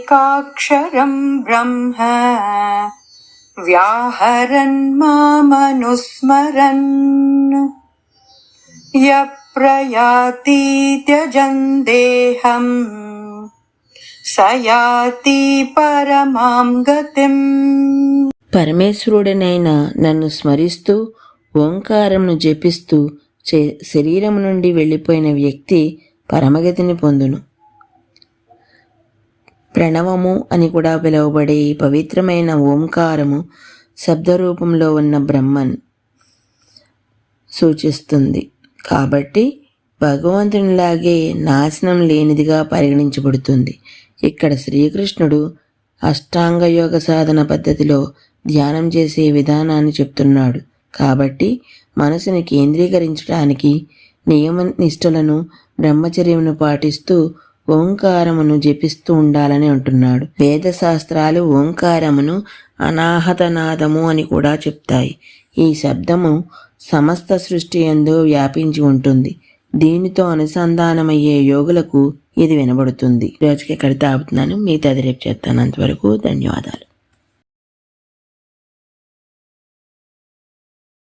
ఏకాక్షరం బ్రహ్మ వ్యాహరన్ మామనుస్మరన్ యప్రయాతి త్యజన్ దేహం సయాతి పరమాం గతిం. పరమేశ్వరుడనైన నన్ను స్మరిస్తూ ఓంకారమును జపిస్తూ శరీరం నుండి వెళ్ళిపోయిన వ్యక్తి పరమగతిని పొందును. ప్రణవము అని కూడా పిలువబడే ఈ పవిత్రమైన ఓంకారము శబ్దరూపంలో ఉన్న బ్రహ్మన్ సూచిస్తుంది. కాబట్టి భగవంతునిలాగే నాశనం లేనిదిగా పరిగణించబడుతుంది. ఇక్కడ శ్రీకృష్ణుడు అష్టాంగ యోగ సాధన పద్ధతిలో ధ్యానం చేసే విధానాన్ని చెప్తున్నాడు. కాబట్టి మనసుని కేంద్రీకరించడానికి నియమ నిష్ఠలను బ్రహ్మచర్యమును పాటిస్తూ ఓంకారమును జపిస్తూ ఉండాలని అంటున్నాడు. వేదశాస్త్రాలు ఓంకారమును అనాహతనాదము అని కూడా చెప్తాయి. ఈ శబ్దము సమస్త సృష్టి యందు వ్యాపించి ఉంటుంది. దీనితో అనుసంధానమయ్యే యోగులకు ఇది వినబడుతుంది. రోజుకి ఎక్కడితో ఆపుతున్నాను. మిగతాది రేపు చేస్తాను. అంతవరకు ధన్యవాదాలు.